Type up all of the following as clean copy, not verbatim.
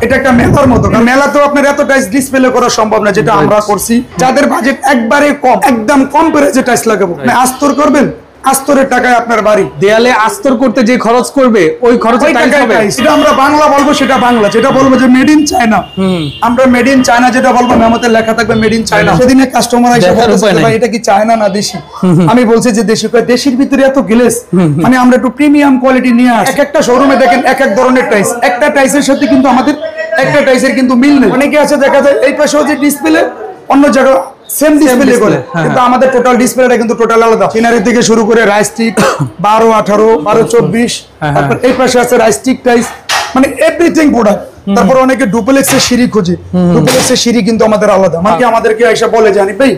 এটা একটা মেলার মতো, মেলাতেও আপনার এত টাইলস ডিসপ্লে করা সম্ভব না, যেটা আমরা করছি। যাদের বাজেট একবারে কম, একদম কম করে যে টাইলস লাগাবো, আস্তর করবেন, আস্তরের টাকায় আপনার বাড়ি। দেয়ালে আস্তর করতে যে খরচ করবে ওই খরচে টাইলস হবে। এটা আমরা বাংলা বলবো, সেটা বাংলা। যেটা বলবো যে মেড ইন চায়না, আমরা মেড ইন চায়না যেটা বলবো, মেমোতে লেখা থাকবে মেড ইন চায়না। সেদিনে কাস্টমার এসে বলছে ভাই এটা কি চায়না না দেশি? আমি বলছি যে দেশি। দেশির ভিতরে এত গ্লেজ, মানে আমরা একটু প্রিমিয়াম কোয়ালিটি নিয়ে আসি। এক একটা শোরুমে দেখেন এক এক ধরনের টাইলস, একটা টাইলসের সাথে কিন্তু আমাদের একটা টাইলসের কিন্তু মিল নেই। অনেকে আছে দেখা যায় এই পাশেও যে ডিসপ্লে, অন্য জায়গায় সেম ডিসপ্লে করে, কিন্তু আমাদের টোটাল ডিসপ্লেটা কিন্তু টোটাল আলাদা। সিনারি থেকে শুরু করে রাইস্টিক 12, 18, 12, 24, তারপর এই পাশে আছে রাইস্টিক টাইলস, মানে এভরিথিং প্রোডাক্ট। তারপর অনেকে ডুপ্লেক্সের সিঁড়ি খোঁজে, ডুপ্লেক্সের সিঁড়ি কিন্তু আমাদের আলাদা। মানে আমাদেরকে এসে বলে জানি ভাই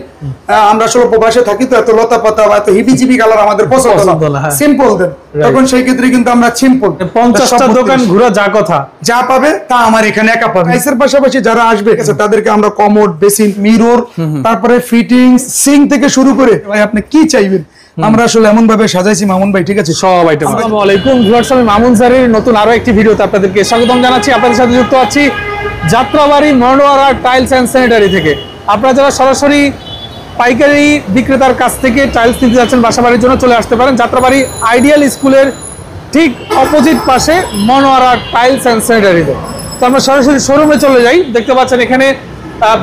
আমরা আসলে প্রবাসে থাকি, তো এত লতা পাতা বা এত হিবিজিবি কালার আমাদের পছন্দ না, সিম্পল দেন। তখন সেই ক্ষেত্রে কিন্তু আমরা সিম্পল 50টা দোকান ঘোরা যা কথা, যা পাবে তা আমার এখানে একা পাবে। টাইলসের পাশাপাশি যারা আসবে তাদেরকে আমরা কমোড, বেসিন, মিরর, তারপরে ফিটিংস, সিঙ্ক থেকে শুরু করে ভাই আপনি কি চাইবেন আমরা আসলে এমন ভাবে সাজাইছি মামুন ভাই, ঠিক আছে সব আইটেম। আসসালামু আলাইকুম ভিউয়ার্স, আমি মামুন স্যারের নতুন আরো একটি ভিডিওতে আপনাদেরকে স্বাগতম জানাচ্ছি। আপনাদের সাথে যুক্ত আছি Jatrabari Monowara tiles and sanitary থেকে। আপনারা যারা সরাসরি পাইকারি বিক্রেতার কাছ থেকে টাইলস নিতে যাচ্ছেন বাসাবাড়ির জন্য, চলে আসতে পারেন যাত্রাবাড়ি আইডিয়াল স্কুলের ঠিক অপোজিট পাশে মনোয়ারা টাইলস এন্ড স্যানিটারিতে। তো আমরা সরাসরি শোরুমে চলে যাই। দেখতে পাচ্ছেন এখানে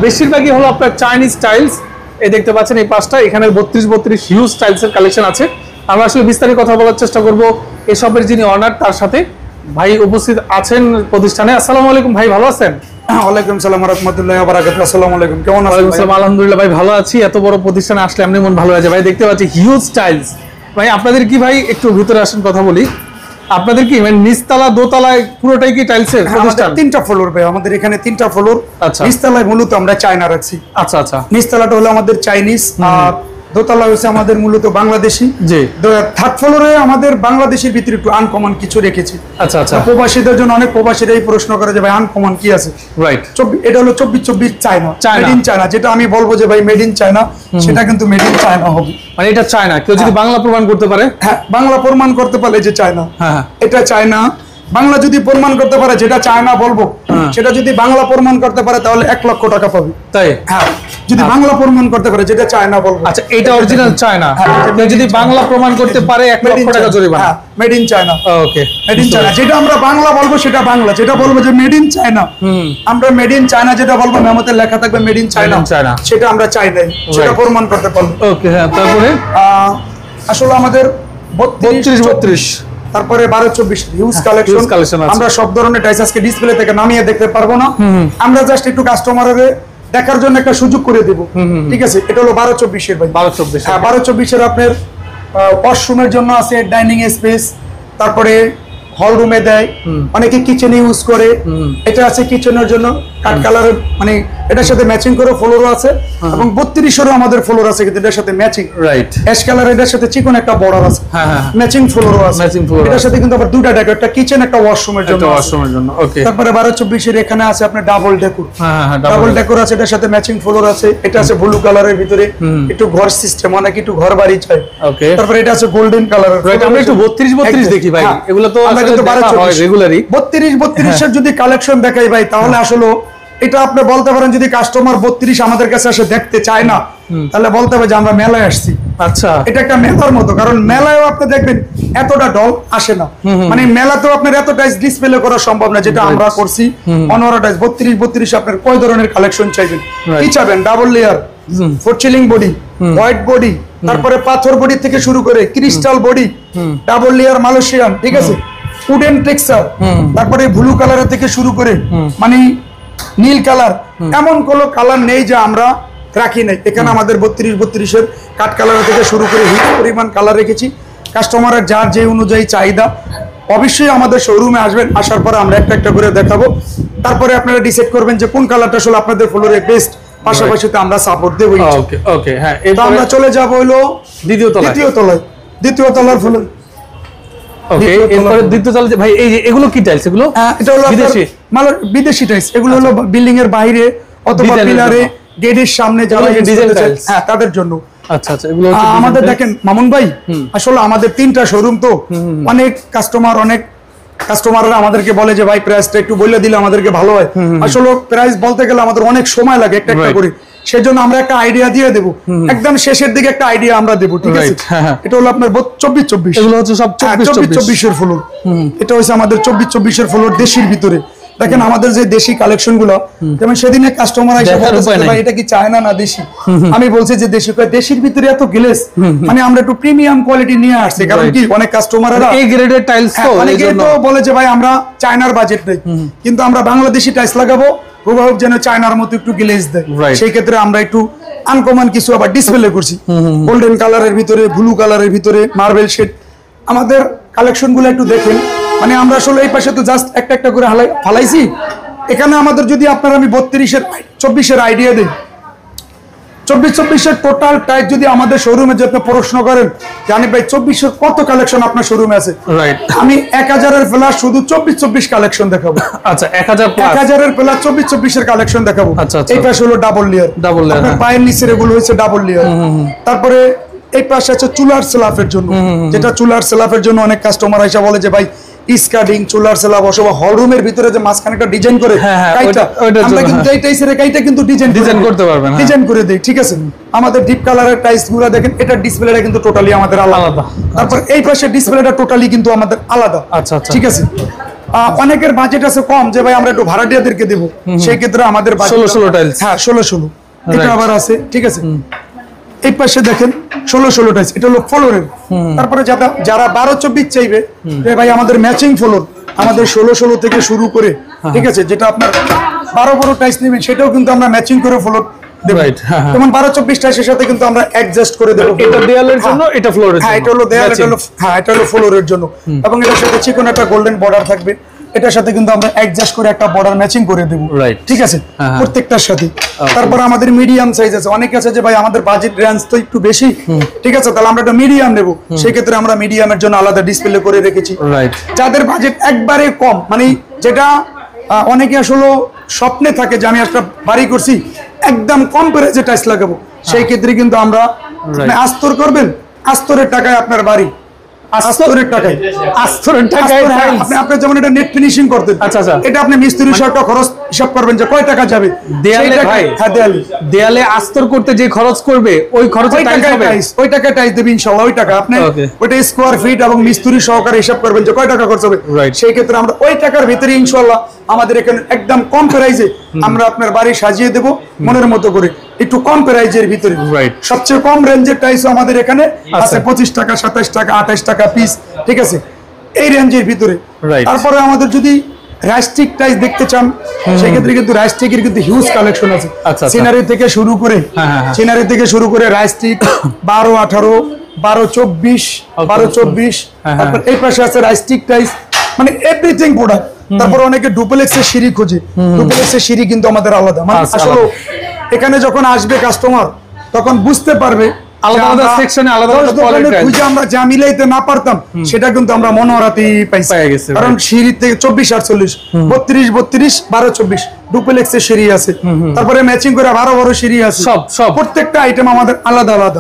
বেশিরভাগই হলো আপনার চাইনিজ টাইলস। এই দেখতে পাচ্ছেন এই পাশটা, এখানে 32 হিউজ টাইলসের কালেকশন আছে। আমরা আসলে বিস্তারিত কথা বলার চেষ্টা করব এসবের যিনি অনার, তার সাথে ভাই উপস্থিত আছেন প্রতিষ্ঠানে। আসসালামু আলাইকুম ভাই, ভালো আছেন? ওয়ালাইকুম সালাম ওয়া রাহমাতুল্লাহি ওয়া বারাকাতুহু। আসসালামু আলাইকুম, কেমন আছেন? ওয়ালাইকুম আসসালাম, আলহামদুলিল্লাহ ভাই ভালো আছি। এত বড় প্রতিষ্ঠানে আসলে এমনি মন ভালো হয়ে যায় ভাই। দেখতে পাচ্ছি হিউজ টাইলস। ভাই আপনাদের কি ভাই একটু ভিতরে আসেন কথা বলি। আপনাদের কি মানে নিচতলা দোতলায় পুরোটাই কি টাইলসের প্রতিষ্ঠান? তিনটা ফ্লোর ভাই আমাদের এখানে, তিনটা ফ্লোর। আচ্ছা, নিচতলায় মূলত আমরা চায়না রাখছি। আচ্ছা আচ্ছা, নিচতলাটা হলো আমাদের চাইনিজ, আর দোতলা হচ্ছে আমাদের মূলত বাংলাদেশি। জি। থার্ড ফ্লোরে আমাদের বাংলাদেশের ভিতরে একটু আনকমন কিছু রেখেছি। আচ্ছা আচ্ছা, প্রবাসীদের জন্য অনেক প্রবাসীরাই প্রশ্ন করে যে ভাই আনকমন কি আছে। রাইট, এটা হলো 24 চায়না, মেড ইন চায়না। যেটা আমি বলবো যে ভাই মেড ইন চায়না, সেটা কিন্তু মেড ইন চায়না হবে। মানে এটা চায়না, কেউ যদি বাংলা প্রমাণ করতে পারে? হ্যাঁ, বাংলা প্রমাণ করতে পারলে যে চায়না, হ্যাঁ এটা চায়না। বাংলা যদি প্রমাণ করতে পারে যেটা চায়না বলবো, সেটা যদি বাংলা প্রমাণ করতে পারে তাহলে 1 লক্ষ টাকা পাবে। তাই? হ্যাঁ, যদি বাংলা প্রমাণ করতে পারে যেটা চায়না বলবো। আচ্ছা, এটা অরিজিনাল চায়না, যদি বাংলা প্রমাণ করতে পারে 1 লক্ষ টাকা জরিমানা। Made in China. Okay, made in China. যেটা আমরা বাংলা বলবো সেটা বাংলা, যেটা বলবো যে মেড ইন চায়না, আমরা মেড ইন চায়না যেটা বলবো, মেমোতে লেখা থাকবে মেড ইন চায়না, সেটা আমরা চাই নাই, সেটা প্রমাণ করতে পারবো। ওকে, হ্যাঁ। তারপরে আসলে আমাদের 32, তারপরে 12-24 হিউজ কালেকশন। আমরা সব ধরনের টাইলস আজকে ডিসপ্লে থেকে নামিয়ে দেখতে পারবো না, আমরা জাস্ট একটু কাস্টমারের দেখার জন্য একটা সুযোগ করে দেব, ঠিক আছে? এটা হলো 12-24 ভাই। 12-24, হ্যাঁ 12-24 আপনার ওয়াশরুমের জন্য আছে, ডাইনিং স্পেস, তারপরে হল রুমে দেয়, অনেকে কিচেনে ইউজ করে। এটা আছে কিচেনের জন্য কাট কালারের, মানে এটার সাথে ম্যাচিং করে ফ্লোরও আছে, এবং 32 আমাদের ফ্লোর আছে কিন্তু এটার সাথে ম্যাচিং। রাইট, অ্যাশ কালার, এটার সাথে চিকন একটা বর্ডার আছে, ম্যাচিং ফ্লোরও আছে। এটার সাথে কিন্তু আবার দুটো ডেকোর, একটা কিচেন একটা ওয়াশরুমের জন্য। ওকে, তারপরে 12-24 এখানে আছে আপনার ডাবল ডেকোর। ডাবল ডেকোর আছে, এটার সাথে ম্যাচিং ফ্লোর আছে। এটা আছে ব্লু কালারের ভিতরে, একটু ঘর সিস্টেম, অনেকে একটু ঘর বাড়ি চায়। ওকে, তারপরে এটা আছে গোল্ডেন কালারের। রাইট, আমরা একটু 32 দেখি ভাই, এগুলো তো আমরা কিন্তু 32 এর যদি কালেকশন দেখাই ভাই, তাহলে আসলে এটা আপনি বলতে পারেন যদি কাস্টমার 32 আমাদের কাছে এসে দেখতে চায় না, তাহলে বলতে হবে যে আমরা মেলায় আসছি। আচ্ছা, এটা একটা মেলার মতো, কারণ মেলায়ও আপনি দেখবেন এতটা ডল আসে না, মানে মেলাতেও আপনার এত টাইলস ডিসপ্লে করা সম্ভব না, যেটা আমরা করছি। অনরা টাইলস 32 আপনার কয় ধরনের কালেকশন চাইবেন, কি চাইবেন? Double layer, four chilling body, white body, তারপরে পাথর বডি থেকে শুরু করে crystal body, double layer Malaysian, ঠিক আছে, উডেন টেক্সচার, তারপরে ব্লু কালার থেকে শুরু করে মানে নীল কালার, এমন কোনো কালার নেই যে আমরা রাখি নাই। এখানে আমাদের 32 কাঠ কালার থেকে শুরু করে হিউজ পরিমাণ কালার রেখেছি। কাস্টমারের যার যে অনুযায়ী চাহিদা, অবশ্যই আমাদের শোরুমে আসবেন, আসার পরে আমরা একটা একটা করে দেখাবো, তারপরে আপনারা ডিসাইড করবেন যে কোন কালারটা আসলে আপনাদের ফ্লোরে বেস্ট। পাশাপাশি তো আমরা সাপোর্ট দেব। ওকে ওকে, হ্যাঁ। আমরা চলে যাব হলো দ্বিতীয় তলার ফ্লোর। ওকে, এরপরে দ্বিতীয় তলাতে ভাই এই যে এগুলো কি টাইলস? এগুলো এটা হলো বিদেশি টাইলস। এগুলো হলো বিল্ডিং এর বাইরে অথবা পিলারে, গেটের সামনে যারা ডিজাইন টাইলস, হ্যাঁ তাদের জন্য। আচ্ছা আচ্ছা, এগুলো আমাদের দেখেন মামুন ভাই, আসলে আমাদের 3টা শোরুম, তো অনেক কাস্টমার অনেক কাস্টমাররা আমাদেরকে বলে যে ভাই প্রাইসটা একটু বলে দিলে আমাদেরকে ভালো হয়। আসলে প্রাইস বলতে গেলে আমাদের অনেক সময় লাগে একটা একটা করে, সেজন্য আমরা একটা আইডিয়া দিয়ে দেবো, একদম শেষের দিকে একটা আইডিয়া আমরা দেবো, ঠিক আছে? এটা হলো আপনার 24-24, এগুলো হচ্ছে সব 24-24 এর ফ্লোর। এটা হচ্ছে আমাদের 24-24 এর ফ্লোর দেশির ভিতরে। দেখেন আমাদের যে দেশি কালেকশন গুলো, যেমন সেদিনে কাস্টমার এসে বলতেছে ভাই এটা কি চায়না না দেশি, আমি বলছি যে দেশি। দেশির ভিতরে এত গ্লেজ, মানে আমরা একটু প্রিমিয়াম কোয়ালিটি নিয়ে আসছি, কারণ কি অনেক কাস্টমাররা এই গ্রেডের টাইলস তো অনেকে তো বলে যে ভাই আমরা চায়নার বাজেট নেই, কিন্তু আমরা বাংলাদেশি টাইলস লাগাবো হুবহু যেন চায়নার মতো একটু গ্লেজ দেয়। সেই ক্ষেত্রে আমরা একটু আনকমন কিছু আবার ডিসপ্লে করছি, গোল্ডেন কালারের ভিতরে, ব্লু কালারের ভিতরে, মার্বেল শেড। আমাদের কালেকশন গুলো একটু দেখেন, মানে আমরা আসলে এই পাশে তো জাস্ট একটা একটা করে ফালাইছি। এখানে আমাদের যদি আপনার আমি 32-24 আইডিয়া দিই, 24-24 টোটাল টাইপ যদি আমাদের শোরুমে যে আপনি প্রশ্ন করেন জানি ভাই 24 কত কালেকশন আপনার শোরুমে আছে, আমি 1000 এর প্লাস শুধু 24-24 কালেকশন দেখাবো। আচ্ছা 1000 এর প্লাস 24-24 এর কালেকশন দেখাবো। এই পাশে হলো ডাবল লেয়ার, আপনার পায়ের নিচের এগুলো হচ্ছে ডাবল লেয়ার। তারপরে এই পাশে আছে চুলার স্ল্যাবের জন্য, যেটা চুলার স্ল্যাবের জন্য অনেক কাস্টমার এসে বলে যে ভাই স্কাডিং চুলার স্ল্যাব অথবা হল রুমের ভিতরে যে মাঝখানে একটা ডিজাইন করে কাইটা, আমরা কিন্তু এই টাইসের কাইটা কিন্তু ডিজাইন করতে পারবেন, ডিজাইন করে দেই, ঠিক আছে? আমাদের ডিপ কালারের টাইলস গুলো দেখেন, এটা ডিসপ্লেটা কিন্তু টোটালি আমাদের আলাদা। তারপর এই পাশে ডিসপ্লেটা টোটালি কিন্তু আমাদের আলাদা, ঠিক আছে? অনেকের বাজেট আছে কম, যে ভাই আমরা একটু ভাড়াটিয়াদেরকে দেব, সেই ক্ষেত্রে আমাদের 16 টাইলস, হ্যাঁ 16 এটা আবার আছে, ঠিক আছে? এই পাশে দেখেন 16 টাইলস, এটা হলো ফ্লোরের। তারপরে যারা 12-24 চাইবে ভাই আমাদের ম্যাচিং ফ্লোর, আমাদের 16 থেকে শুরু করে, ঠিক আছে? যেটা আপনার 12 টাইলস নেবেন সেটাও কিন্তু আমরা ম্যাচিং করে ফ্লোর দেব। যেমন 12-24 টাইলসের সাথে কিন্তু আমরা অ্যাডজাস্ট করে দেব। এটা দেয়ালের জন্য, এটা ফ্লোরের জন্য। হ্যাঁ এটা হলো দেয়াল, এটা হলো ফ্লোরের জন্য, এবং এটার সাথে চিকন একটা গোল্ডেন বর্ডার থাকবে। এটার সাথে কিন্তু আমরা অ্যাডজাস্ট করে একটা বর্ডার ম্যাচিং করে দেব, ঠিক আছে? প্রত্যেকটার সাথে। তারপর আমাদের মিডিয়াম সাইজ আছে, অনেকে আছে যে ভাই আমাদের বাজেট রেঞ্জ তো একটু বেশি, ঠিক আছে? তাহলে আমরা একটা মিডিয়াম নেব, সেই ক্ষেত্রে আমরা মিডিয়ামের জন্য আলাদা ডিসপ্লে করে রেখেছি। যাদের বাজেট একবারে কম, মানে যেটা অনেকে আসলে স্বপ্নে থাকে যে আমি একটা বাড়ি করছি একদম কম প্রাইসে টাইলস লাগাবো, সেই ক্ষেত্রে কিন্তু আমরা আস্তর করবেন, আস্তরের টাকায় আপনার বাড়ি, আস্তরের টাকায় আপনি যেমন এটা নেট ফিনিশিং করতেন, এটা আপনি মিস্ত্রি সরটা খরচ হিসাব করবেন যে কয় টাকা যাবে দেয়ালে আস্তর করতে যে খরচ করবে ওই খরচে ওই টাকা টাইলস দেবে ইনশাআল্লাহ। ওই টাকা আপনি ওইটা স্কয়ার ফিট এবং মিস্ত্রি সহকারে হিসাব করবেন যে কয় টাকা খরচ হবে, সেই ক্ষেত্রে আমরা ওই টাকার ভিতরে ইনশাআল্লাহ আমাদের এখানে একদম কম প্রাইসে আমরা আপনার বাড়ি সাজিয়ে দেব মনের মতো করে, একটু কম প্রাইজের ভিতরে। সবচেয়ে কম রেঞ্জের টাইলস আমাদের এখানে আছে 25 টাকা, 27 টাকা, 28 টাকা পিস, ঠিক আছে? এই রেঞ্জের ভিতরে। তারপরে আমাদের যদি রাস্টিক টাইলস দেখতে চান, সেই ক্ষেত্রে কিন্তু রাস্টিকের কিন্তু হিউজ কালেকশন আছে, সিনারি থেকে শুরু করে, সিনারি থেকে শুরু করে রাস্টিক 12-18, 12-24, 12-24। তারপর এই পাশে আছে রাস্টিক টাইলস, মানে এভরিথিং প্রোডাক্ট। তারপর অনেকে ডুপ্লেক্সের সিঁড়ি খোঁজে, ডুপ্লেক্সের সিঁড়ি কিন্তু আমাদের আলাদা, মানে আসলে এখানে যখন আসবে কাস্টমার তখন বুঝতে পারবে আলাদা সেকশনে আলাদা খুঁজে আমরা যা মিলাইতে না পারতাম সেটা কিন্তু আমরা মনোহরাতেই পাইছি। কারণ সিঁড়ি থেকে 24-48, 32-32, 12-24 ডুপ্লেক্সের সিঁড়ি আছে, তারপরে ম্যাচিং করে 12 সিঁড়ি আছে, সব প্রত্যেকটা আইটেম আমাদের আলাদা আলাদা।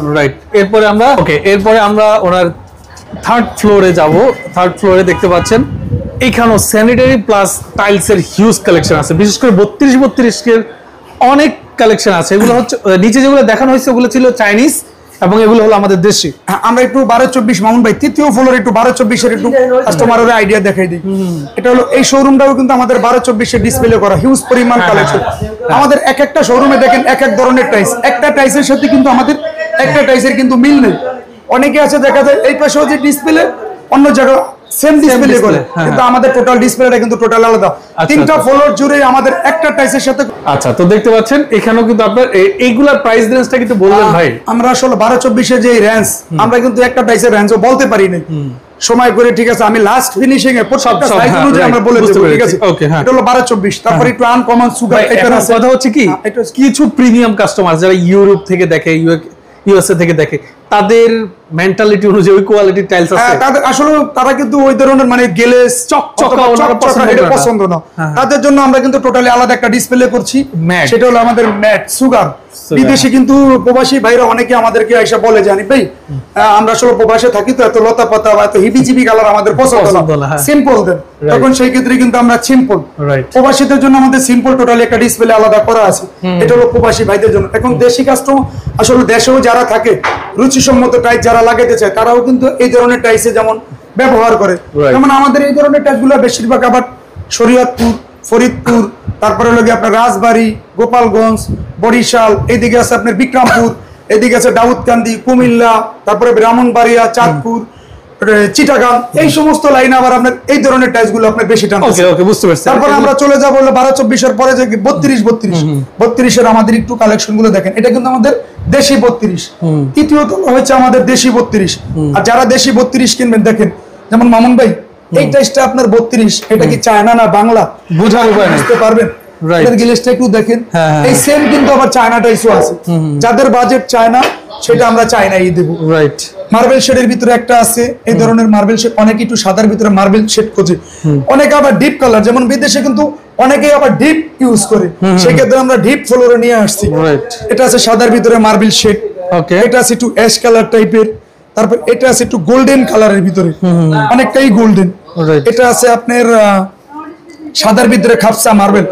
এরপরে আমরা ওনার থার্ড ফ্লোরে যাব। থার্ড ফ্লোরে দেখতে পাচ্ছেন এখানেও স্যানিটারি প্লাস টাইলস এর হিউজ কালেকশন আছে, বিশেষ করে 32-32 এর অনেক কালেকশন আছে। এগুলো হচ্ছে নিচে যেগুলো দেখানো হয়েছে ওগুলো ছিল চাইনিজ, এবং এগুলো হলো আমাদের দেশি। আমরা একটু 12-24 মামুন ভাই তৃতীয় ফ্লোরে একটু 12-24 এর একটু কাস্টমারের আইডিয়া দেখাই দিই। এটা হলো এই শোরুমটাও কিন্তু আমাদের 12-24 এর ডিসপ্লে করা, হিউজ পরিমাণ কালেকশন। আমাদের এক একটা শোরুমে দেখেন এক এক ধরনের টাইলস, একটা টাইলসের সাথে কিন্তু আমাদের একটা টাইলসের কিন্তু মিল নেই। অনেকে আছে দেখা যায় এই পাশেও যে ডিসপ্লে অন্য জায়গায় সেম ডিসপ্লে করে, কিন্তু আমাদের টোটাল ডিসপ্লেটা কিন্তু টোটাল আলাদা। তিনটা ফ্লোর জুড়ে আমাদের একটা টাইলসের সাথে। আচ্ছা, তো দেখতে পাচ্ছেন এখানেও কিন্তু আপনার এইগুলার প্রাইস রেঞ্জটা কিন্তু বললেন ভাই। আমরা আসলে 12-24 এর যে রেঞ্জ, আমরা কিন্তু একটা টাইলসের রেঞ্জও বলতে পারি না সময় করে, ঠিক আছে? আমি লাস্ট ফিনিশিং এ প্রত্যেকটা সাইজ অনুযায়ী আমরা বলে দেব, ঠিক আছে? এটা হলো 12-24। তারপর একটু আনকমন সুগার টাইপের আছে। কথা হচ্ছে কি কিছু প্রিমিয়াম কাস্টমার যারা ইউরোপ থেকে দেখে, ইউএসএ থেকে দেখে, তাদের মেন্টালিটি অনুযায়ী ওই কোয়ালিটির টাইলস আছে। তাদের আসলে তারা কিন্তু ওই ধরনের মানে গ্লেজ চকচকা এটা পছন্দ না। তাদের জন্য আমরা কিন্তু টোটালি আলাদা একটা ডিসপ্লে করছি, সেটা হলো আমাদের ম্যাট সুগার। বিদেশি কিন্তু প্রবাসী ভাইরা অনেকে আমাদেরকে এসে বলে জানি ভাই আমরা আসলে প্রবাসে থাকি তো এত লতা পাতা বা এত হিবিজিবি কালার আমাদের পছন্দ না, সিম্পল দেন। তখন সেই ক্ষেত্রে কিন্তু আমরা সিম্পল, প্রবাসীদের জন্য আমাদের সিম্পল টোটালি একটা ডিসপ্লে আলাদা করা আছে, এটা হলো প্রবাসী ভাইদের জন্য। এখন দেশি কাস্টমার আসলে দেশেও যারা থাকে রুচিসম্মত টাইস যারা লাগাইতে চায় তারাও কিন্তু এই ধরনের টাইসে যেমন ব্যবহার করে। যেমন আমাদের এই ধরনের টাইসগুলো বেশিরভাগ আবার শরীয়তপুর, ফরিদপুর, তারপরে হলো আপনার রাজবাড়ী, গোপালগঞ্জ, বরিশাল, এইদিকে আছে আপনার বিক্রমপুর, এদিকে আছে দাউদকান্দি, কুমিল্লা, তারপরে ব্রাহ্মণবাড়িয়া, চাঁদপুর, চিটাগাং, এই সমস্ত লাইনে আবার আপনার এই ধরনের টাইলসগুলো আপনার বেশি টান। বুঝতে পারছি। তারপরে আমরা চলে যাবো 12-24 এর পরে যে 32 এর আমাদের একটু কালেকশন গুলো দেখেন, এটা কিন্তু আমাদের দেশি 32। তৃতীয়ত হচ্ছে আমাদের দেশি 32। আর যারা দেশি 32 কিনবেন দেখেন, যেমন মামুন ভাই এই টাইলসটা আপনার 32, এটা কি চায়না না বাংলা বোঝার উপায় নেই, বুঝতে পারবেন। গ্লেজটা একটু দেখেন, এই সেম কিন্তু আবার চায়না টাইলসও আছে। যাদের বাজেট চায়না সেটা আমরা চায়নাই দেব। রাইট। মার্বেল শেডের ভিতরে একটা আছে, এই ধরনের মার্বেল শেড, অনেকে একটু সাদার ভিতরে মার্বেল শেড খোঁজে, অনেকে আবার ডিপ কালার, যেমন বিদেশে কিন্তু অনেকেই আবার ডিপ ইউজ করে, সেক্ষেত্রে আমরা ডিপ ফ্লোরে নিয়ে আসছি। এটা আছে সাদার ভিতরে মার্বেল শেড, এটা আছে একটু অ্যাশ কালার টাইপের, তারপর এটা আছে একটু গোল্ডেন কালারের ভিতরে, অনেকটাই গোল্ডেন। এটা আছে আপনার সাদার ভিতরে খাপসা মার্বেল।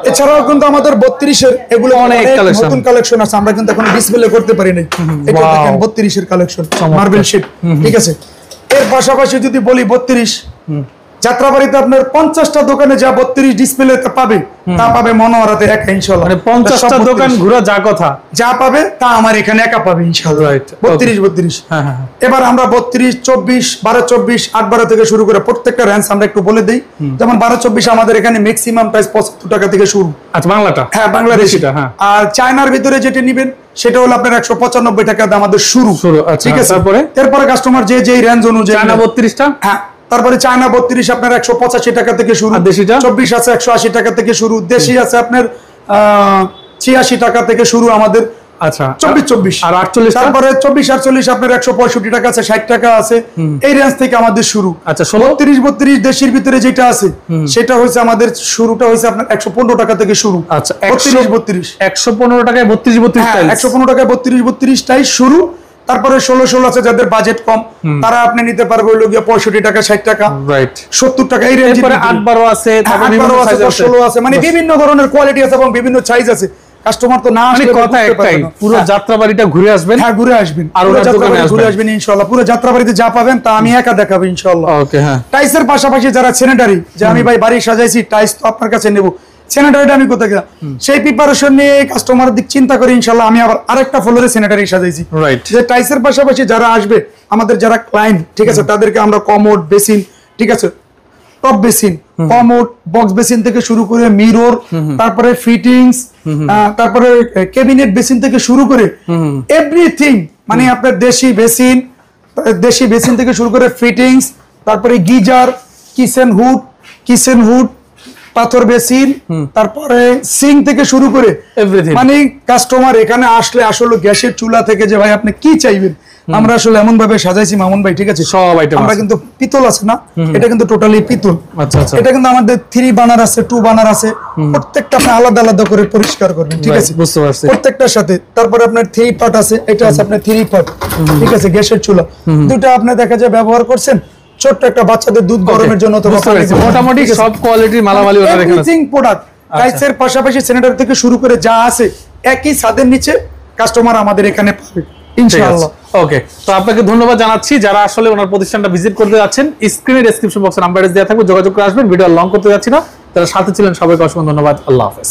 এছাড়াও কিন্তু আমাদের 32 এর এগুলো অনেক নতুন কালেকশন আছে, আমরা কিন্তু এখন ডিসপ্লে করতে পারি নাই। এটা দেখেন 32 এর কালেকশন মার্বেল শেড, ঠিক আছে। এর পাশাপাশি যদি বলি 32 যাত্রাবাড়িতে আপনার 50টা দোকানে যা 32 ডিসপ্লেতে পাবে তা পাবে মনোহরাতে একা ইনশাআল্লাহ। মানে 50টা দোকান ঘোরা যা কথা যা পাবে তা আমার এখানে একা পাবে ইনশাআল্লাহ। 32। এবার আমরা 32, 24, 12-24, 8-12 থেকে শুরু করে প্রত্যেকটা রেঞ্জ আমরা একটু বলে দেই। যেমন 12-24 আমাদের এখানে ম্যাক্সিমাম প্রাইস 75 টাকা থেকে শুরু। আচ্ছা, বাংলাটা? হ্যাঁ, বাংলাদেশিটা। আর চায়নার ভিতরে যেটা নেবেন সেটা হলো আপনার 195 টাকা দাম আমাদের শুরু। ঠিক আছে। এরপরে কাস্টমার যে যে রেঞ্জ অনুযায়ী, চায়না 32টা, হ্যাঁ, তারপরে চায়না 32 আপনার 185 টাকা থেকে শুরু, দেশিটা 24 আছে 180 টাকা থেকে শুরু, দেশি আছে আপনার 86 টাকা থেকে শুরু আমাদের। আচ্ছা, 24 আর 48, তারপরে 24-48 আপনার 165 টাকা আছে, 60 টাকা আছে, এই রেঞ্জ থেকে আমাদের শুরু। আচ্ছা, 32 দেশির ভিতরে যেটা আছে সেটা হচ্ছে আমাদের শুরুটা হচ্ছে আপনার 115 টাকা থেকে শুরু। আচ্ছা, 32 115 টাকায় 32 টাইলস, 115 টাকায় 32 টাই শুরু। তারপরে 16 আছে যাদের বাজেট কম, তারা আপনি নিতে পারবে হলো গিয়ে 65 টাকা, 60 টাকা, রাইট, 70 টাকা, এই রেঞ্জে। এরপরে 8-12 আছে, তারপরে বিভিন্ন সাইজ আছে, 16 আছে, মানে বিভিন্ন ধরনের কোয়ালিটি আছে এবং বিভিন্ন সাইজ আছে। কাস্টমার তো না আসলে কথা একটাই, পুরো যাত্রাবাড়িটা ঘুরে আসবেন। হ্যাঁ, ঘুরে আসবেন, আর ওই দোকানে ঘুরে আসবেন ইনশাআল্লাহ। পুরো যাত্রাবাড়িতে যা পাবেন তা আমি একা দেখাবো ইনশাআল্লাহ। ওকে, হ্যাঁ। টাইসের পাশাপাশি যারা স্যানিটারি, যে আমি ভাই বাড়ি সাজাইছি, টাইস তো আপনার কাছে নেব, স্যানিটারিটা আমি কোথায় গেলাম, সেই প্রিপারেশন নিয়ে কাস্টমার দিক চিন্তা করে ইনশাআল্লাহ আমি আবার আরেকটা ফ্লোরে স্যানিটারি সাজাইছি। রাইট। যে টাইসের পাশাপাশি যারা আসবে আমাদের যারা ক্লায়েন্ট, ঠিক আছে, তাদেরকে আমরা কমোড, বেসিন, ঠিক আছে, top basin, commode, box basin থেকে শুরু করে মিরর, তারপরে ফিটিংস, তারপরে ক্যাবিনেট বেসিন থেকে শুরু করে এভরিথিং, মানে আপনার দেশি বেসিন থেকে শুরু করে ফিটিংস, তারপরে গিজার, কিচেন হুড, পাথর বেসিন, তারপরে সিঙ্ক থেকে শুরু করে এভরিথিং। মানে কাস্টমার এখানে আসলে আসলে গ্যাসের চুলা থেকে যে ভাই আপনি কি চাইবেন, আমরা আসলে এমন ভাবে সাজাইছি মামুন ভাই, ঠিক আছে, সব আইটেম আমরা কিন্তু পিতল আছে না, এটা কিন্তু টোটালি পিতল। আচ্ছা আচ্ছা, এটা কিন্তু আমাদের 3 বার্নার আছে, 2 বার্নার আছে, প্রত্যেকটা আপনি আলাদা আলাদা করে পরিষ্কার করবেন, ঠিক আছে, বুঝতে পারছি, প্রত্যেকটার সাথে। তারপরে আপনার 3 পার্ট আছে, এটা আছে আপনার 3 পার্ট, ঠিক আছে, গ্যাসের চুলা দুটো আপনি দেখা যায় ব্যবহার করছেন ছোট্ট একটা বাচ্চাদের দুধ গরমের জন্য, তো মোটামুটি সব কোয়ালিটির মালামালি ওটা এখানে আছে। প্রোডাক্ট টাইসের পাশাপাশি স্যানিটারি থেকে শুরু করে যা আছে একই ছাদের নিচে কাস্টমার আমাদের এখানে পাবে ইনশাআল্লাহ। ওকে, তো আপনাকে ধন্যবাদ জানাচ্ছি। যারা আসলে ওনার প্রতিষ্ঠানটা ভিজিট করতে যাচ্ছেন, স্ক্রিনে ডেসক্রিপশন বক্সে নাম্বার দেওয়া থাকবে, যোগাযোগ করে আসবেন। ভিডিও লং করতে যাচ্ছি না, যারা সাথে ছিলেন সবাইকে অসংখ্য ধন্যবাদ। আল্লাহ হাফেজ।